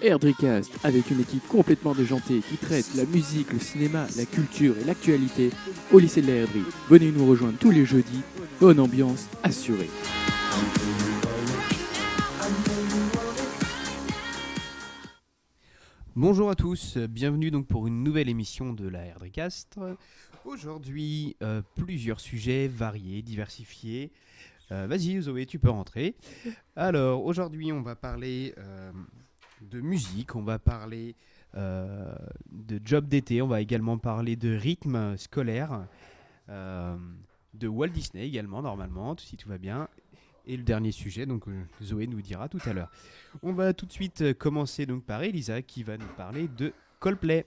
Airdricast, avec une équipe complètement déjantée qui traite la musique, le cinéma, la culture et l'actualité au lycée de la Herderie. Venez nous rejoindre tous les jeudis, bonne ambiance assurée. Bonjour à tous, bienvenue donc pour une nouvelle émission de la Airdricast. Aujourd'hui, plusieurs sujets variés, diversifiés. Vas-y Zoé, tu peux rentrer. Alors, aujourd'hui, on va parler de musique, on va parler de job d'été, on va également parler de rythme scolaire, de Walt Disney également, normalement, si tout va bien. Et le dernier sujet, donc Zoé nous dira tout à l'heure. On va tout de suite commencer donc par Elisa qui va nous parler de Coldplay.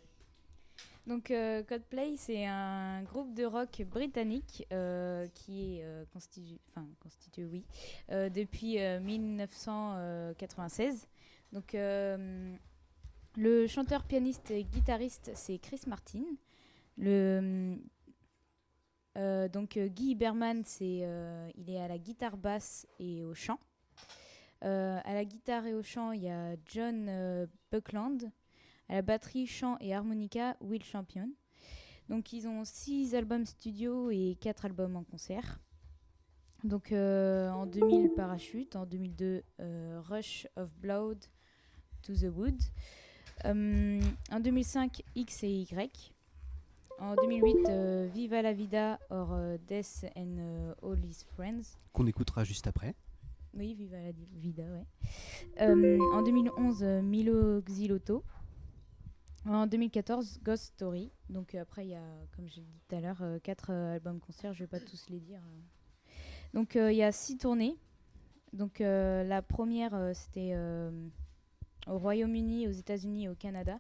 Donc Coldplay, c'est un groupe de rock britannique qui est constitué depuis 1996. Donc le chanteur, pianiste et guitariste, c'est Chris Martin. Guy Berman, il est à la guitare basse et au chant. À la guitare et au chant, il y a John Buckland. À la batterie, chant et harmonica, Will Champion. Donc ils ont 6 albums studio et 4 albums en concert. Donc en 2000, Parachute. En 2002, Rush of Blood to the Wood. En 2005, X et Y. En 2008, Viva la Vida or Death and All His Friends. Qu'on écoutera juste après. Oui, Viva la Vida, ouais. En 2011, Milo Xilotto. En 2014, Ghost Story. Donc après, il y a, comme j'ai dit tout à l'heure, 4 albums concerts. Je ne vais pas tous les dire. Donc il y a 6 tournées. Donc la première, c'était au Royaume-Uni, aux États-Unis et au Canada,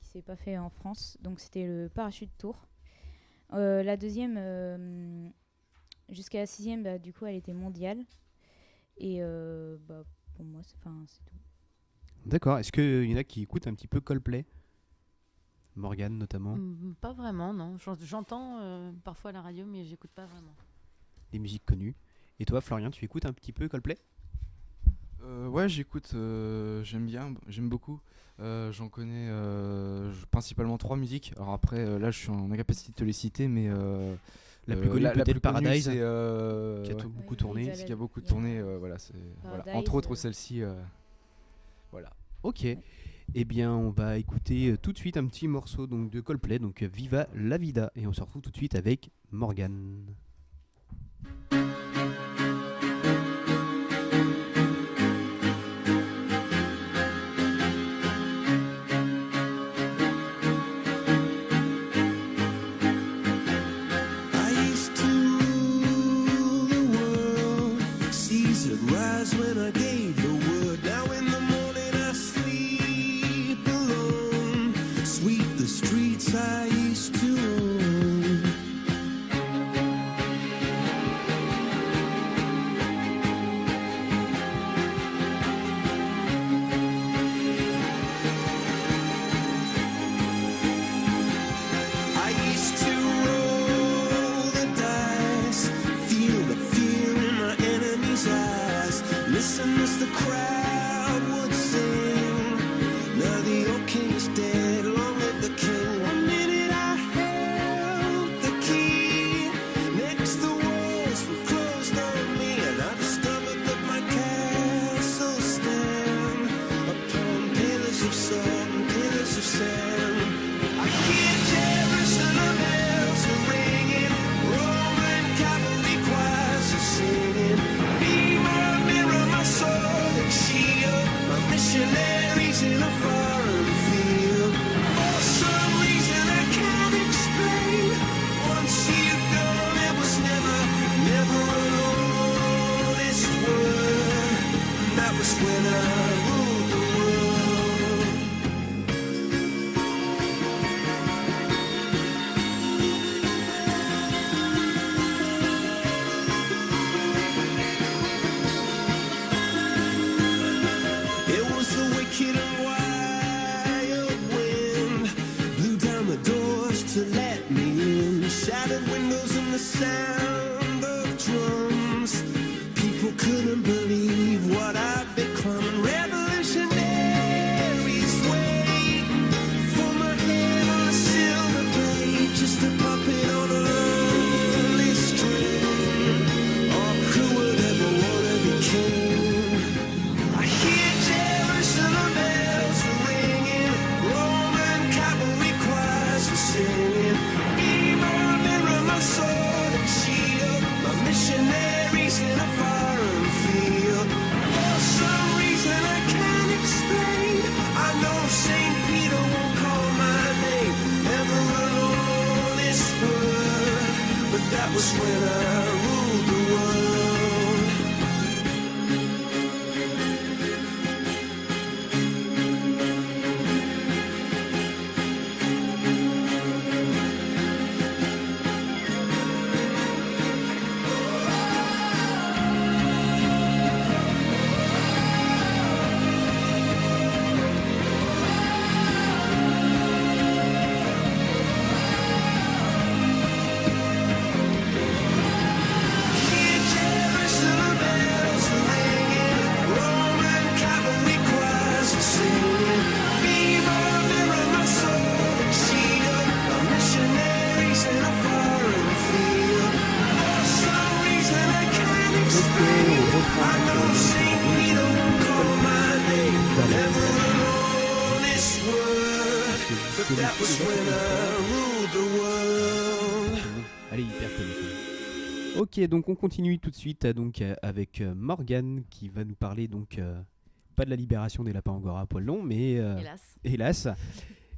qui ne s'est pas fait en France. Donc c'était le Parachute Tour. La deuxième, jusqu'à la 6e, du coup, elle était mondiale. Et pour moi, c'est tout. D'accord. Est-ce qu'il y en a qui écoutent un petit peu Coldplay ? Morgane notamment. Pas vraiment, non. J'entends parfois à la radio, mais j'écoute pas vraiment. Des musiques connues. Et toi, Florian, tu écoutes un petit peu Coldplay ? Ouais, j'écoute, j'aime bien, j'aime beaucoup. J'en connais principalement 3 musiques. Alors après, là, je suis en incapacité de te les citer, mais la plus connue, peut-être Paradise, qui a beaucoup tourné. Qui a beaucoup tourné, voilà, entre autres celle-ci. Voilà. Ok. Eh bien, on va écouter tout de suite un petit morceau donc, de Coldplay, donc Viva la Vida. Et on se retrouve tout de suite avec Morgane. sound of drums. People couldn't believe what I've become. Revolutionaries was when I ruled the world. Here Jerusalem bells are ringing, Roman cavalry choirs are singing. Viva, mirror my soul and shield, our missionaries in a foreign field. For some reason I can't explain, I know Saint Peter won't call my name. Never alone this world, but that was when I ruled the world. Allez, hyper connu. Ok, donc on continue tout de suite avec Morgane qui va nous parler pas de la libération des lapins angora à poil long, mais Hélas.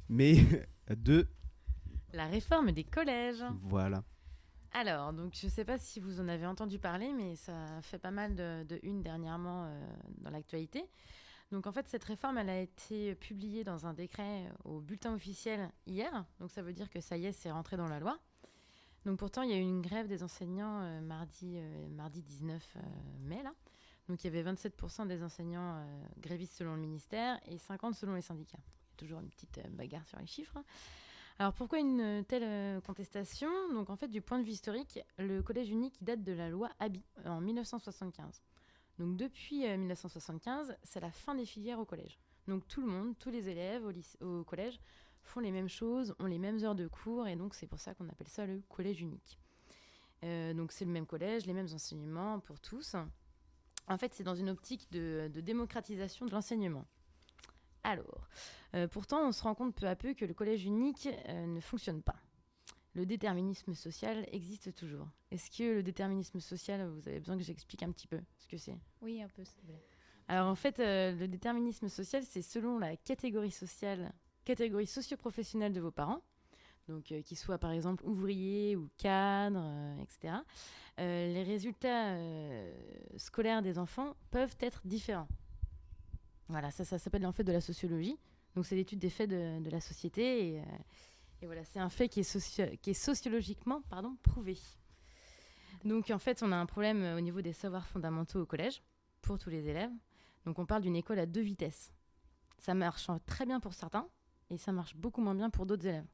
mais de La réforme des collèges. voilà. Alors, donc je ne sais pas si vous en avez entendu parler, mais ça fait pas mal de une dernièrement dans l'actualité. Donc en fait, cette réforme, elle a été publiée dans un décret au bulletin officiel hier. Donc ça veut dire que ça y est, c'est rentré dans la loi. Donc pourtant, il y a eu une grève des enseignants mardi 19 mai, là. Donc il y avait 27% des enseignants grévistes selon le ministère et 50% selon les syndicats. Il y a toujours une petite bagarre sur les chiffres. Alors pourquoi une telle contestation ? Donc en fait, du point de vue historique, le collège unique date de la loi Abi en 1975. Donc depuis 1975, c'est la fin des filières au collège. Donc tout le monde, tous les élèves au collège font les mêmes choses, ont les mêmes heures de cours, et donc c'est pour ça qu'on appelle ça le collège unique. Donc c'est le même collège, les mêmes enseignements pour tous. En fait, c'est dans une optique de démocratisation de l'enseignement. Alors, pourtant, on se rend compte peu à peu que le collège unique ne fonctionne pas. Le déterminisme social existe toujours. Est-ce que le déterminisme social, vous avez besoin que j'explique un petit peu ce que c'est ? Oui, un peu, s'il vous plaît. Alors en fait, le déterminisme social, c'est selon la catégorie socio-professionnelle de vos parents, donc qu'ils soient par exemple ouvriers ou cadres, etc. Les résultats scolaires des enfants peuvent être différents. Voilà, ça s'appelle en fait de la sociologie. Donc c'est l'étude des faits de la société et voilà, c'est un fait qui est sociologiquement prouvé. Donc en fait, on a un problème au niveau des savoirs fondamentaux au collège pour tous les élèves. Donc on parle d'une école à 2 vitesses. Ça marche très bien pour certains et ça marche beaucoup moins bien pour d'autres élèves.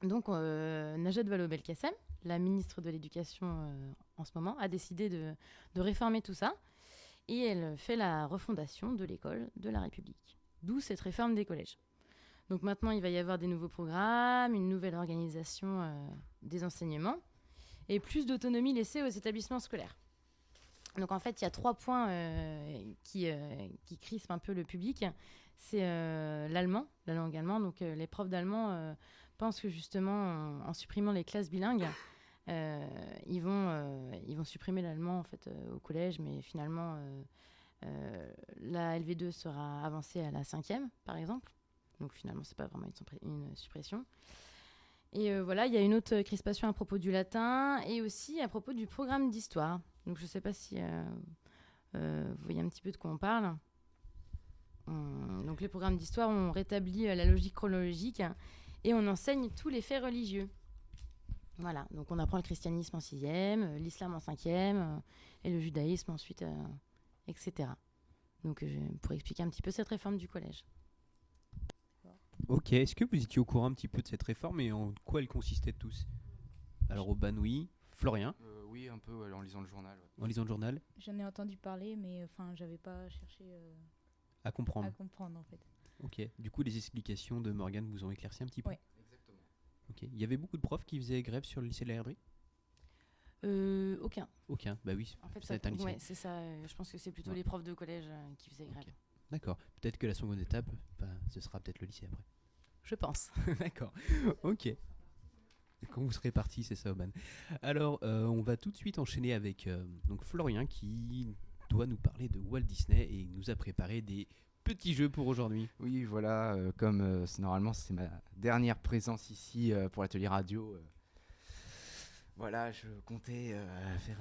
Donc Najat Vallaud-Belkacem, la ministre de l'Éducation en ce moment, a décidé de réformer tout ça et elle fait la refondation de l'école de la République. D'où cette réforme des collèges. Donc maintenant, il va y avoir des nouveaux programmes, une nouvelle organisation des enseignements et plus d'autonomie laissée aux établissements scolaires. Donc en fait, il y a 3 points qui crispent un peu le public. C'est l'allemand, la langue allemande. Donc les profs d'allemand pensent que justement, en supprimant les classes bilingues, ils vont supprimer l'allemand en fait, au collège, mais finalement, la LV2 sera avancée à la 5e, par exemple. Donc finalement, c'est pas vraiment une suppression. Et voilà, il y a une autre crispation à propos du latin et aussi à propos du programme d'histoire. Donc je ne sais pas si vous voyez un petit peu de quoi on parle. Donc les programmes d'histoire ont rétabli la logique chronologique et on enseigne tous les faits religieux. Voilà, donc on apprend le christianisme en 6e, l'islam en 5e et le judaïsme ensuite, etc. Donc pour expliquer un petit peu cette réforme du collège. Ok, est-ce que vous étiez au courant un petit peu de cette réforme et en quoi elle consistait tous ? Alors Aubin, oui. Florian, Oui, un peu en lisant le journal. Ouais. en lisant le journal, J'en ai entendu parler, mais j'avais pas cherché à comprendre. à comprendre en fait. Ok, du coup les explications de Morgane vous ont éclairci un petit peu. Ouais. Exactement. Ok, il y avait beaucoup de profs qui faisaient grève sur le lycée de la herderie ? Aucun. Aucun, bah oui, En fait, ça va être un lycée. ouais, c'est ça. Je pense que c'est plutôt Ouais. les profs de collège qui faisaient grève. Ok. D'accord, peut-être que la seconde étape, ce sera peut-être le lycée après. Je pense. D'accord, ok. Quand vous serez parti, c'est ça, Oban. Alors, on va tout de suite enchaîner avec donc Florian qui doit nous parler de Walt Disney et il nous a préparé des petits jeux pour aujourd'hui. Oui, voilà, normalement c'est ma dernière présence ici pour l'atelier radio. Voilà, je comptais faire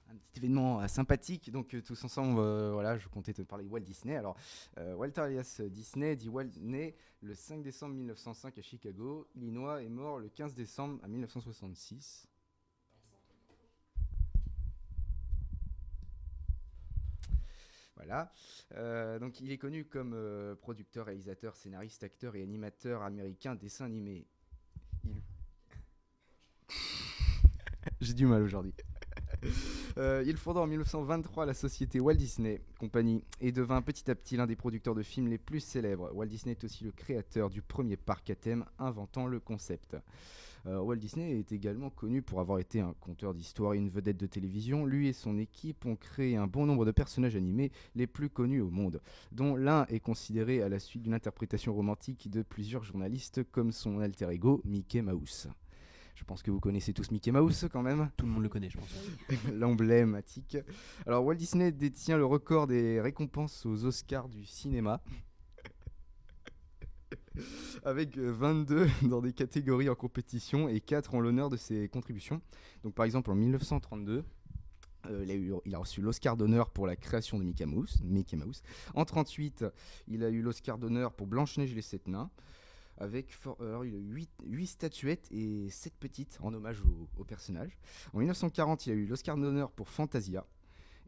un petit événement sympathique. Donc, tous ensemble, voilà, je comptais te parler de Walt Disney. Alors, Walter alias Disney, dit Walt, né le 5 décembre 1905 à Chicago, Illinois, est mort le 15 décembre à 1966. Voilà. Donc, il est connu comme producteur, réalisateur, scénariste, acteur et animateur américain dessin animé. J'ai du mal aujourd'hui. Il fonda en 1923 la société Walt Disney Company et devint petit à petit l'un des producteurs de films les plus célèbres. Walt Disney est aussi le créateur du premier parc à thème, inventant le concept. Walt Disney est également connu pour avoir été un conteur d'histoire et une vedette de télévision. Lui et son équipe ont créé un bon nombre de personnages animés les plus connus au monde, dont l'un est considéré à la suite d'une interprétation romantique de plusieurs journalistes comme son alter ego Mickey Mouse. Je pense que vous connaissez tous Mickey Mouse quand même. Tout le monde le connaît, je pense. L'emblématique. Alors Walt Disney détient le record des récompenses aux Oscars du cinéma. Avec 22 dans des catégories en compétition et 4 en l'honneur de ses contributions. Donc par exemple en 1932, il a reçu l'Oscar d'honneur pour la création de Mickey Mouse. En 1938, il a eu l'Oscar d'honneur pour Blanche-Neige et les 7 nains. Alors, il a eu 8 statuettes et 7 petites en hommage au personnage. En 1940, il a eu l'Oscar d'honneur pour Fantasia.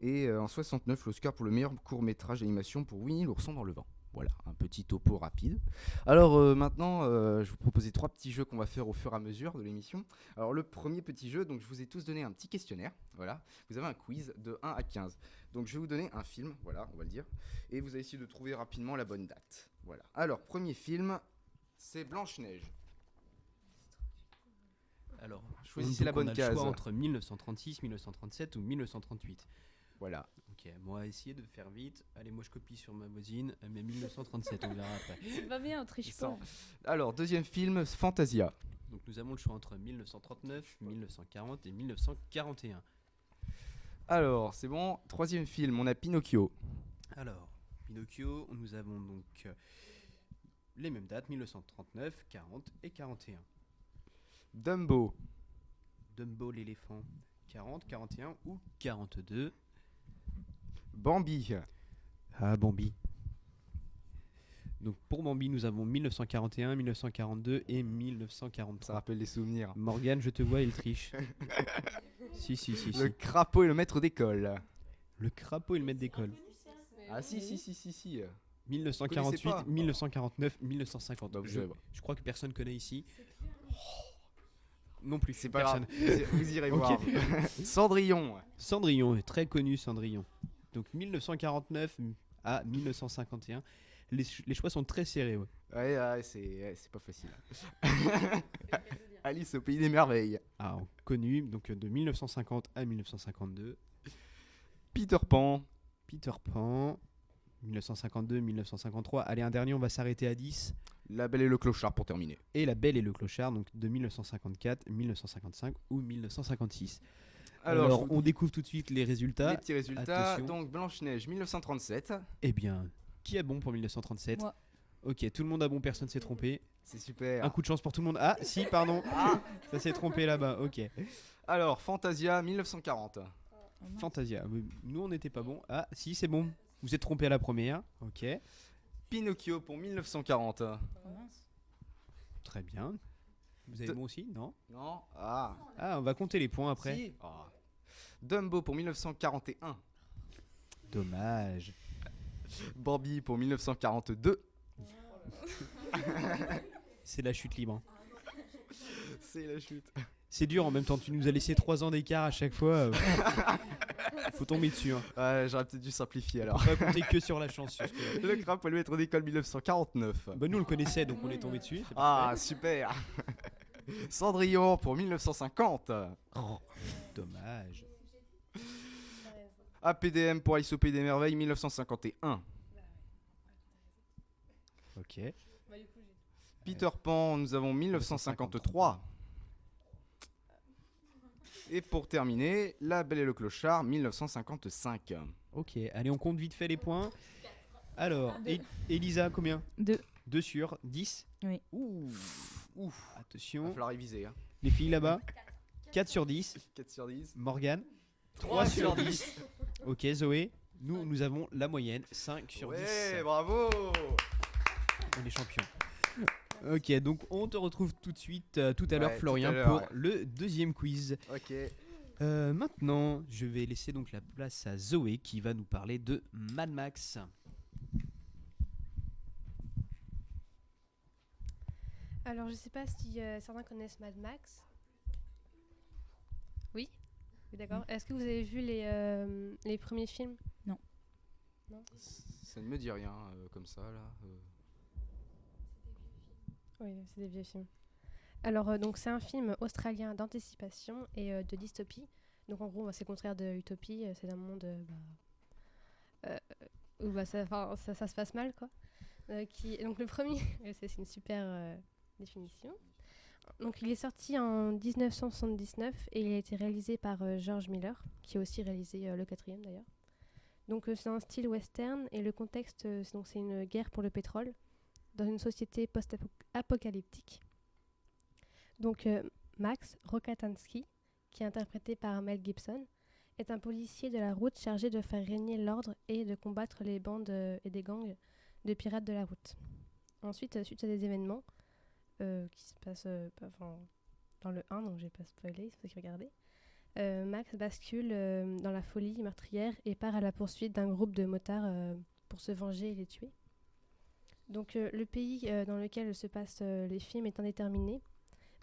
Et en 69, l'Oscar pour le meilleur court-métrage d'animation pour Winnie l'ourson dans le vent. Voilà, un petit topo rapide. Alors maintenant, je vais vous proposer 3 petits jeux qu'on va faire au fur et à mesure de l'émission. Alors le premier petit jeu, donc je vous ai tous donné un petit questionnaire. Voilà, vous avez un quiz de 1 à 15. Donc je vais vous donner un film, voilà, on va le dire. Et vous allez essayer de trouver rapidement la bonne date. Voilà. Alors, premier film... c'est Blanche-Neige. Alors, Choisissez la bonne on a case. le choix entre 1936, 1937 ou 1938. Voilà. Ok, moi, essayez de faire vite. Allez, moi, je copie sur ma voisine, mais 1937, on verra après. C'est pas bien, on triche pas. Alors, deuxième film, Fantasia. Donc, nous avons le choix entre 1939, 1940 et 1941. Alors, c'est bon. Troisième film, on a Pinocchio. Alors, Pinocchio, nous avons donc les mêmes dates, 1939, 40 et 41. Dumbo. Dumbo l'éléphant, 40, 41 ou 42. Bambi. Ah, Bambi. Donc pour Bambi, nous avons 1941, 1942 et Ça 1943. rappelle les souvenirs. Morgane, je te vois, il triche. si. Le crapaud et le maître d'école. Le crapaud et le maître d'école. Ah si. 1948, Connaissez pas 1949, 1950. Bah, vous je, savez pas. je crois que personne connaît ici. Non plus. C'est pas personne. grave, vous irez Ok. voir. Cendrillon. Cendrillon, est très connu Cendrillon. Donc 1949 à 1951. Les choix sont très serrés. Ouais. Ouais, c'est pas facile. Alice au pays des merveilles. Ah, connu, donc de 1950 à 1952. Peter Pan. Peter Pan, 1952-1953. Allez, un dernier, on va s'arrêter à 10. La Belle et le Clochard pour terminer. Et La Belle et le Clochard, donc de 1954, 1955 ou 1956. Alors, je vous on dis découvre tout de suite les résultats. les petits résultats. Attention. Donc Blanche-Neige 1937. Eh bien, qui a bon pour 1937? Moi. Ok, tout le monde a bon, personne s'est trompé. C'est super. Un coup de chance pour tout le monde. Ah, si, pardon. Ça s'est trompé là-bas, ok. Alors Fantasia 1940. Fantasia, nous on n'était pas bon. Ah, si, c'est bon. Vous êtes trompé à la première. Ok, Pinocchio pour 1940. Oh, mince. très bien. Vous avez De- bon aussi? Non? Non. Ah. Ah, on va compter les points après. Si. Ah. Dumbo pour 1941. Dommage. Bambi pour 1942. C'est la chute libre. C'est la chute. C'est dur en même temps, tu nous as laissé 3 ans d'écart à chaque fois. Faut tomber dessus. Hein. Ouais, j'aurais peut-être dû simplifier alors. On va compter que sur la chance. Sur ce coup-là. Le crapaud et le maître d'école 1949. Bah, nous on le connaissait donc on est tombé dessus. c'est Ah, parfait. super. Cendrillon pour 1950. Dommage. APDM pour Alice au pays des merveilles 1951. Ok. Peter Pan, nous avons 1953. Et pour terminer, La Belle et le Clochard 1955. Ok, allez, on compte vite fait les points. Alors, Elisa, combien? 2. 2 sur 10. Oui. Ouh. Ouf, va Attention. falloir réviser. Hein. Les filles là-bas? 4 sur 10. 4 sur 10. Morgane 3 sur 10. Ok, Zoé, nous avons la moyenne, 5 sur 10. Ouais, bravo. On est champions. Ok, donc on te retrouve tout de suite, tout à l'heure, Ouais, Florian, tout à l'heure, pour ouais. le deuxième quiz. Ok. Maintenant, je vais laisser donc la place à Zoé qui va nous parler de Mad Max. Alors, je sais pas si certains connaissent Mad Max. Oui. Oui, d'accord. Est-ce que vous avez vu les premiers films? Ça ne me dit rien comme ça là. Oui, c'est des vieux films. Alors, donc c'est un film australien d'anticipation et de dystopie. Donc en gros, c'est le contraire de Utopie. C'est un monde où ça se passe mal, quoi. Donc le premier, c'est une super définition. Donc il est sorti en 1979 et il a été réalisé par George Miller, qui a aussi réalisé le quatrième d'ailleurs. Donc c'est un style western et le contexte, c'est une guerre pour le pétrole dans une société post-apocalyptique. Donc Max Rokatansky, qui est interprété par Mel Gibson, est un policier de la route chargé de faire régner l'ordre et de combattre les bandes et des gangs de pirates de la route. Ensuite, suite à des événements qui se passent dans le 1, donc je vais pas spoiler, c'est pour ça qu'il regardez, Max bascule dans la folie meurtrière et part à la poursuite d'un groupe de motards pour se venger et les tuer. Donc le pays dans lequel se passent les films est indéterminé,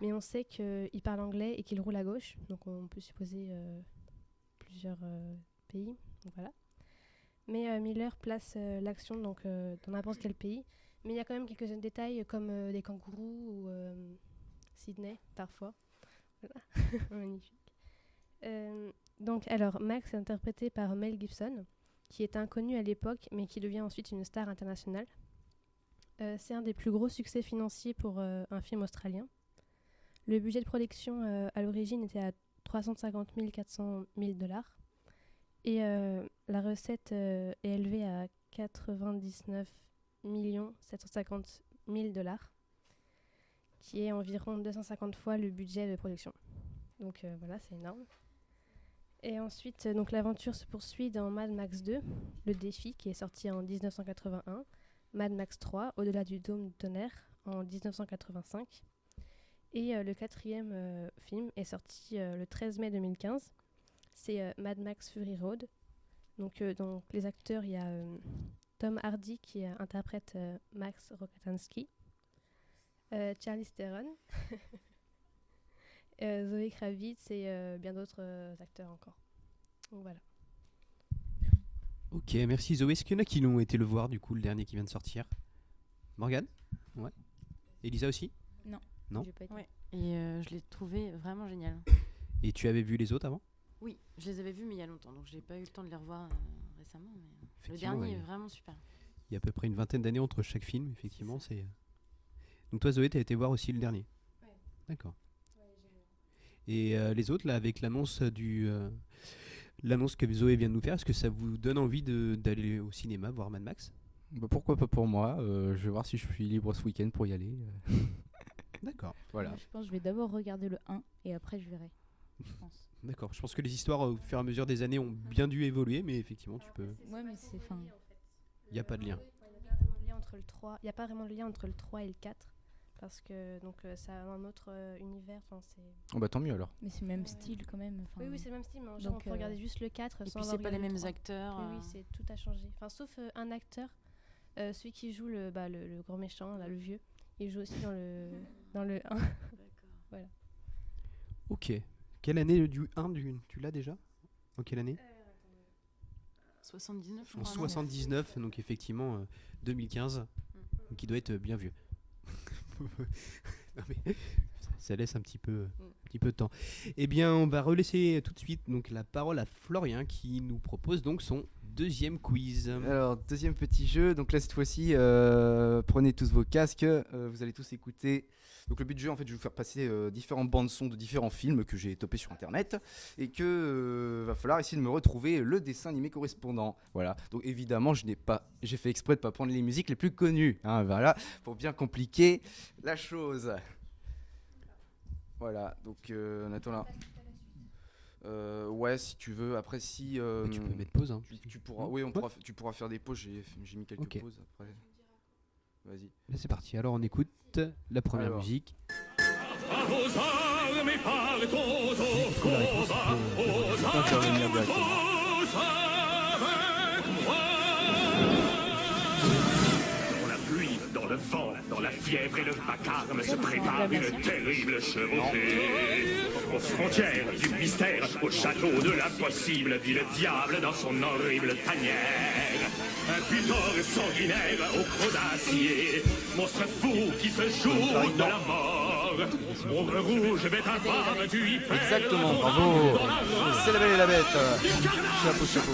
mais on sait qu'il parle anglais et qu'il roule à gauche, donc on peut supposer plusieurs pays, donc voilà. Mais Miller place l'action donc, dans n'importe quel pays, mais il y a quand même quelques détails comme des kangourous ou Sydney parfois. Voilà, magnifique. Donc alors Max est interprété par Mel Gibson, qui est inconnu à l'époque, mais qui devient ensuite une star internationale. C'est un des plus gros succès financiers pour un film australien. Le budget de production à l'origine était à 350 400 000 $. Et la recette est élevée à 99 750 000 $, qui est environ 250 fois le budget de production. Donc voilà, c'est énorme. Et ensuite, donc, l'aventure se poursuit dans Mad Max 2, Le Défi, qui est sorti en 1981, Mad Max 3, Au-delà du dôme du tonnerre, en 1985. Et le quatrième film est sorti le 13 mai 2015. C'est Mad Max Fury Road. Donc, dans les acteurs, il y a Tom Hardy qui interprète Max Rokatansky, Charlize Theron, Zoé Kravitz et bien d'autres acteurs encore. Donc voilà. Ok, merci Zoé. Est-ce qu'il y en a qui l'ont été le voir du coup, le dernier qui vient de sortir? Morgane? Ouais. Elisa aussi? Non. J'ai pas été. Ouais. Et je l'ai trouvé vraiment génial. Et tu avais vu les autres avant? Oui, je les avais vus mais il y a longtemps, donc j'ai pas eu le temps de les revoir récemment. Mais le Effectivement, dernier ouais. est vraiment super. Il y a à peu près une vingtaine d'années entre chaque film, effectivement. C'est. Donc toi Zoé, t'as été voir aussi le dernier? Ouais. D'accord. Et les autres, là, avec l'annonce l'annonce que Zoé vient de nous faire, est-ce que ça vous donne envie d'aller au cinéma voir Mad Max? Bah, pourquoi pas pour moi. Je vais voir si je suis libre ce week-end pour y aller. D'accord. Voilà. Moi, je pense que je vais d'abord regarder le 1 et après je verrai. Je pense. D'accord. Je pense que les histoires au fur et à mesure des années ont bien dû évoluer, mais effectivement, tu peux. Ouais, mais c'est fin. Il n'y a pas de lien. Il n'y a pas vraiment de lien entre le 3 et le 4. Parce que donc, ça a un autre univers. C'est... Oh, bah tant mieux alors. Mais c'est le même style quand même. enfin. Oui, c'est le même style, mais en donc, général, on peut regarder juste le 4 Et sans puis avoir c'est pas les regardé le mêmes 3. acteurs. Oui, tout a changé. Enfin, sauf un acteur, celui qui joue le grand méchant, là, le vieux. Il joue aussi dans le 1. D'accord. Ok. Quelle année du 1 tu l'as déjà? En quelle année? 79, je En crois. 79, donc effectivement 2015, donc il doit être bien vieux. Non, mais ça laisse un petit peu de temps. Eh bien, on va relaisser tout de suite donc la parole à Florian qui nous propose donc son deuxième quiz. Alors, deuxième petit jeu. Donc là, cette fois-ci, prenez tous vos casques. Vous allez tous écouter. Donc le but du jeu, en fait, je vais vous faire passer différentes bandes son de différents films que j'ai topés sur Internet et que va falloir essayer de me retrouver le dessin animé correspondant. Voilà. Donc évidemment, j'ai fait exprès de pas prendre les musiques les plus connues. Hein, voilà, pour bien compliquer la chose. Voilà. Donc on attend là. Ouais, si tu veux. Après, si. Tu peux mettre pause. Hein. Tu pourras. Ouais. Oui, tu pourras faire des pauses. J'ai mis quelques Ok. pauses après. Vas-y. Là, c'est parti. Alors, on écoute la première Alors. musique. Intervenir directement. Dans la pluie, dans le vent, dans la fièvre et le vacarme se prépare une terrible chevauchée. Aux frontières du mystère, au château de l'impossible, vit le diable dans son horrible tanière. Un butor sanguinaire au croc d'acier, monstre fou qui se joue de la mort. Ombre rouge, bête infâme, tu y perds Exactement, ton bravo. âme dans la C'est La Belle et la Bête. Chapeau, chapeau.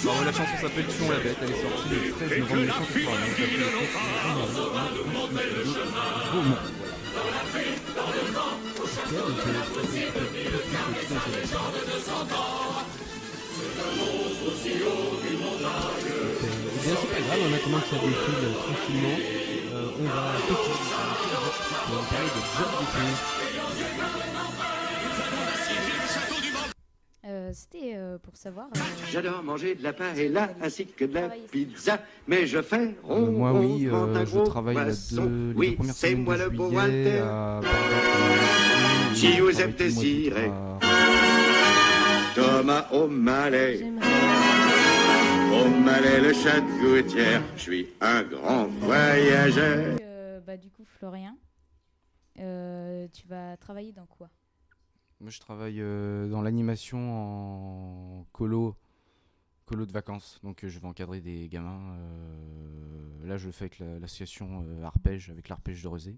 Bravo, la chanson s'appelle Tuons la Bête. Elle est sortie le 13 et novembre que la fuite 1981. de nos phares. Beaumont. Eh bien, c'est pas grave, en attendant que ça défile tranquillement, on va parler de job d'été. C'était pour savoir. J'adore manger de la paella ainsi que de la pizza, mais je fais rond, Moi, rond, oui, quand un je gros travaille poisson. les Oui, premières c'est semaines moi de le bon juillet Walter. à Barbès. Si Je vous travaille êtes tout le mois d'août désiré. à- Thomas O'Malley, J'aimerais. O'Malley le chat de gouttière, je suis un grand voyageur. Du coup, Florian, tu vas travailler dans quoi? Moi, je travaille dans l'animation en colo de vacances. Donc, je vais encadrer des gamins. Là, je le fais avec l'association Arpège, avec l'Arpège de Rezé.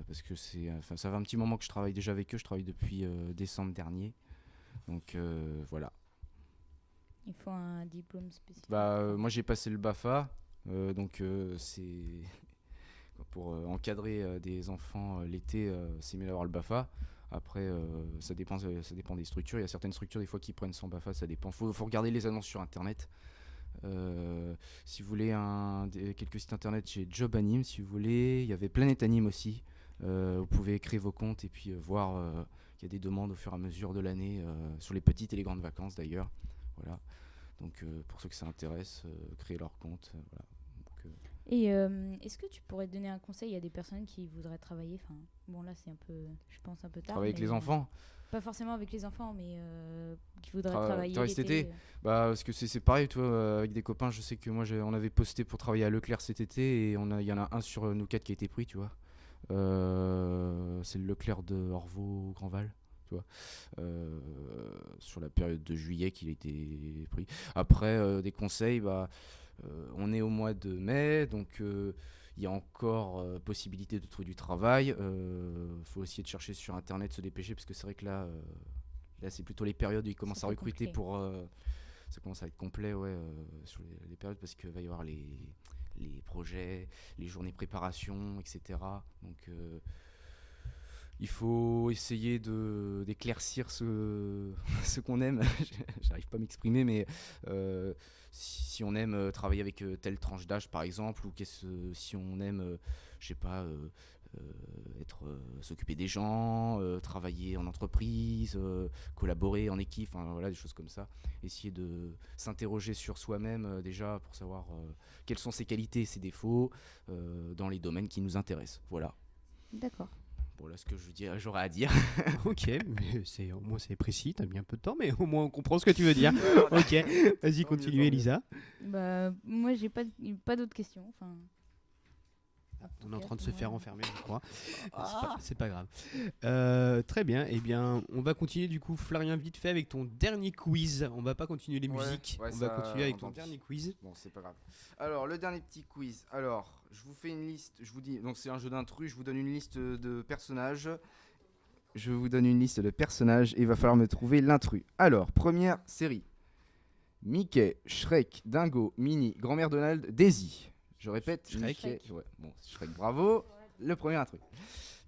Parce que ça fait un petit moment que je travaille déjà avec eux. Je travaille depuis décembre dernier. Donc, voilà. Il faut un diplôme spécifique. Moi, j'ai passé le BAFA. Donc, c'est pour encadrer des enfants l'été, c'est mieux d'avoir le BAFA. Après, ça dépend des structures. Il y a certaines structures, des fois, qui prennent sans BAFA, ça dépend. Faut regarder les annonces sur Internet. Si vous voulez quelques sites Internet, j'ai Job Anime, si vous voulez. Il y avait Planète Anime aussi. Vous pouvez créer vos comptes et puis voir qu'il y a des demandes au fur et à mesure de l'année, sur les petites et les grandes vacances d'ailleurs. Voilà. Donc, pour ceux que ça intéresse, créer leur compte. Voilà. Donc, Et est-ce que tu pourrais donner un conseil à des personnes qui voudraient travailler, enfin, bon là c'est un peu, je pense un peu tard. travailler avec mais, les enfants. Pas forcément avec les enfants, mais qui voudraient Travailler travailler cet l'été. été. Parce que c'est pareil, tu vois, avec des copains, je sais que moi on avait posté pour travailler à Leclerc cet été et il y en a un sur nous 4 qui a été pris, tu vois. C'est le Leclerc de Orvaux Grandval, tu vois. Sur la période de juillet qu'il a été pris. Après, des conseils, on est au mois de mai, donc il y a encore possibilité de trouver du travail. Faut essayer de chercher sur internet, se dépêcher, parce que c'est vrai que là c'est plutôt les périodes où ils commencent à fait recruter compliqué. pour ça commence à être complet, sur les périodes, parce qu'il va y avoir les projets, les journées préparation, etc. Donc il faut essayer d'éclaircir ce qu'on aime. J'arrive pas à m'exprimer, mais si on aime travailler avec telle tranche d'âge, par exemple, ou si on aime, je sais pas, s'occuper des gens, travailler en entreprise, collaborer en équipe, voilà, des choses comme ça. Essayer de s'interroger sur soi-même déjà pour savoir quelles sont ses qualités et ses défauts dans les domaines qui nous intéressent. Voilà. D'accord. Voilà ce que j'aurais à dire. Ok, mais au moins c'est précis, t'as mis un peu de temps, mais au moins on comprend ce que tu veux dire. Ok, vas-y, continue, Elisa. Moi j'ai pas d'autres questions. Enfin. On est en train de se faire enfermer, je crois. Ah. C'est pas grave. Très bien, eh bien, on va continuer du coup, Florian, vite fait avec ton dernier quiz. On va pas continuer les musiques, on va continuer avec ton dernier quiz. Bon, c'est pas grave. Alors, le dernier petit quiz. Alors, je vous fais une liste. Je vous dis, donc c'est un jeu d'intrus. Je vous donne une liste de personnages. Je vous donne une liste de personnages et il va falloir me trouver l'intrus. Alors, première série. Mickey, Shrek, Dingo, Minnie, Grand-mère Donald, Daisy. Je répète, Shrek. Mickey. Ouais, bon, Shrek, bravo. Le premier intrus.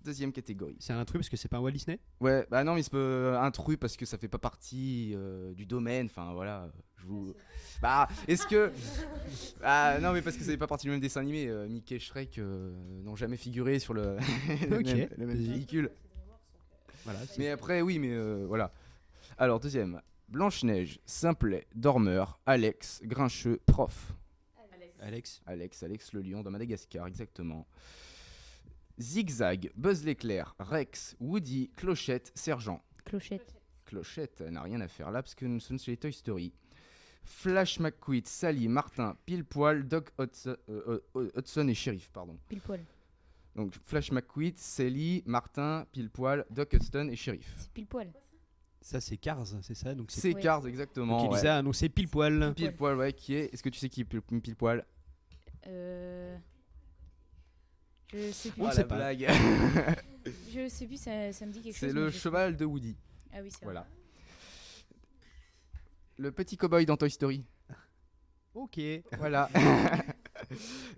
Deuxième catégorie. C'est un intrus parce que c'est pas un Walt Disney. Ouais, non, mais c'est intrus parce que ça fait pas partie du domaine. Enfin, voilà. Est-ce que. Non, mais parce que ça fait pas partie du même dessin animé. Mickey et Shrek n'ont jamais figuré sur le Ok, le même vas-y. véhicule. Voilà, Mais après, oui, mais voilà. Alors, deuxième. Blanche-Neige, Simplet, Dormeur, Alex, Grincheux, Prof. Alex, le lion de Madagascar, exactement. Zigzag, Buzz l'éclair, Rex, Woody, Clochette, Sergent. Clochette, elle n'a rien à faire là parce que nous sommes sur les Toy Story. Flash McQueen, Sally, Martin, Pile Poil, Doc Hudson et Sheriff, pardon. Pile poil. Donc Flash McQueen, Sally, Martin, Pile Poil, Doc Hudson et Sheriff. C'est pile poil. Ça, c'est Cars, c'est ça? Donc C'est Ouais. Cars, exactement. Donc Elisa a annoncé Pile Poil. Pile Poil, ouais, qui est. Est-ce que tu sais qui est Pile Poil? Je sais plus. On Oh ne la sait pas. blague. Je sais plus, ça me dit quelque chose. C'est mais le je sais cheval de Woody. plus. Ah oui, c'est Voilà. Le petit cow-boy dans Toy Story. Ok. Voilà.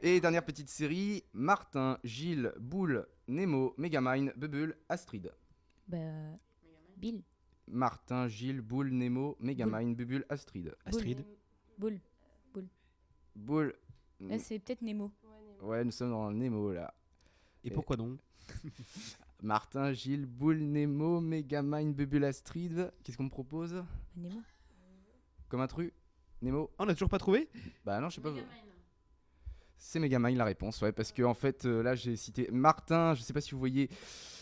Et dernière petite série, Martin, Gilles, Boule, Nemo, Megamind, Bubble, Astrid. Bah, Bill. Martin, Gilles, Boule, Nemo, Megamind, Bubble, Astrid. Astrid. Bull. Boule. Là, c'est peut-être Nemo. Ouais, nous sommes dans Nemo là. Et pourquoi donc? Martin, Gilles, Boule, Nemo, Megamind, Bubble, Astrid. Qu'est-ce qu'on me propose? Nemo. Comme intrus? Nemo? On n'a toujours pas trouvé? Bah non, je sais pas. C'est Megamind la réponse, ouais, parce que en fait, là j'ai cité Martin, je sais pas si vous voyez,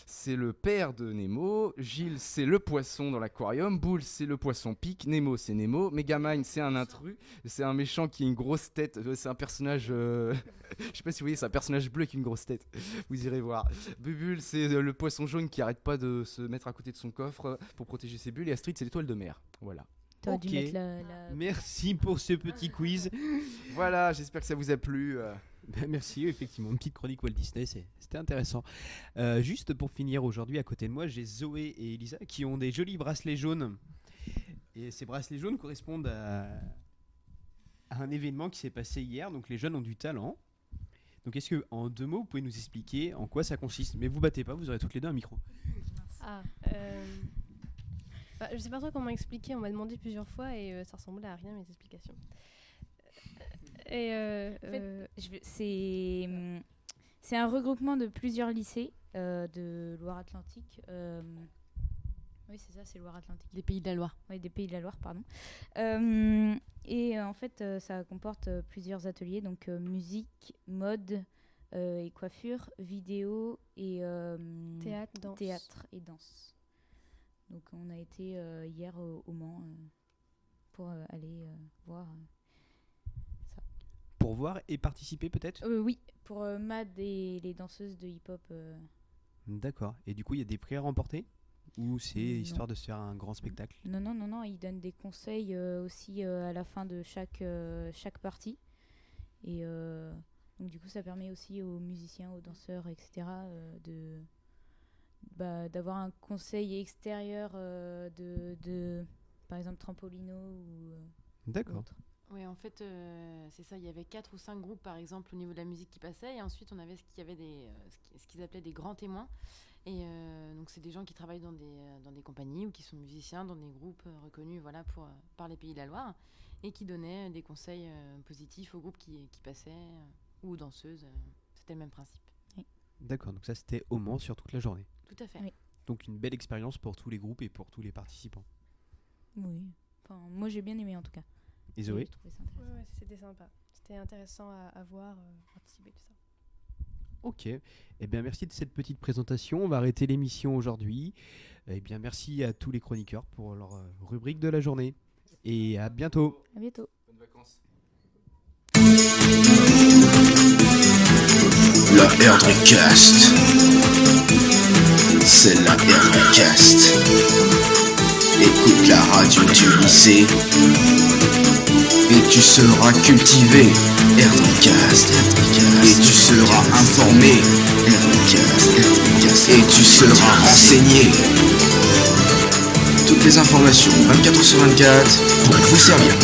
c'est le père de Nemo. Gilles, c'est le poisson dans l'aquarium. Boule, c'est le poisson pique. Nemo, c'est Nemo. Megamind, c'est un intrus. C'est un méchant qui a une grosse tête. C'est un personnage, je sais pas si vous voyez, c'est un personnage bleu avec une grosse tête. Vous irez voir. Bubule, c'est le poisson jaune qui arrête pas de se mettre à côté de son coffre pour protéger ses bulles. Et Astrid, c'est l'étoile de mer. Voilà. T'aurais Ok. dû mettre la... Merci pour ce petit quiz. Voilà, j'espère que ça vous a plu. Ben, merci, effectivement, une petite chronique Walt Disney, c'était intéressant. Juste pour finir aujourd'hui, à côté de moi, j'ai Zoé et Elisa qui ont des jolis bracelets jaunes. Et ces bracelets jaunes correspondent à un événement qui s'est passé hier. Donc les jeunes ont du talent. Donc est-ce que, en 2 mots, vous pouvez nous expliquer en quoi ça consiste? Mais vous battez pas, vous aurez toutes les deux un micro. Ah, je sais pas trop comment expliquer, on m'a demandé plusieurs fois et ça ressemblait à rien mes explications. C'est un regroupement de plusieurs lycées de Loire-Atlantique. Oui, c'est ça, c'est Loire-Atlantique. Des Pays de la Loire. Oui, des Pays de la Loire, pardon. En fait, ça comporte plusieurs ateliers, donc musique, mode et coiffure, vidéo et Théâtre, et danse. Donc on a été hier au Mans pour aller voir ça. Pour voir et participer peut-être? Oui, pour Mad et les danseuses de hip-hop. D'accord. Et du coup, il y a des prix à remporter? Ou c'est Non. histoire de se faire un grand spectacle? Non, ils donnent des conseils aussi à la fin de chaque partie. Et donc du coup, ça permet aussi aux musiciens, aux danseurs, etc. D'avoir un conseil extérieur de par exemple Trampolino ou D'accord. autre. Oui, en fait, c'est ça. Il y avait 4 ou 5 groupes, par exemple, au niveau de la musique qui passaient. Et ensuite, on avait ce qu'ils appelaient des grands témoins. Et donc, c'est des gens qui travaillent dans des compagnies ou qui sont musiciens dans des groupes reconnus par les Pays de la Loire et qui donnaient des conseils positifs aux groupes qui passaient ou aux danseuses. C'était le même principe. D'accord, donc ça c'était au Mans sur toute la journée. Tout à fait. Oui. Donc une belle expérience pour tous les groupes et pour tous les participants. Oui. Enfin, moi, j'ai bien aimé en tout cas. Et Zoé? J'ai trouvé ça intéressant. Ouais, c'était sympa. C'était intéressant à voir, participer, tout ça. Ok, eh bien merci de cette petite présentation. On va arrêter l'émission aujourd'hui. Eh bien merci à tous les chroniqueurs pour leur rubrique de la journée. Et à bientôt. À bientôt. Bonnes vacances. La Erdrecast. C'est la Erdrecast. Écoute la radio du lycée et tu seras cultivé. Erdrecast. Et tu seras informé. Erdrecast. Et tu seras renseigné. Toutes les informations 24h sur 24 pour vous servir.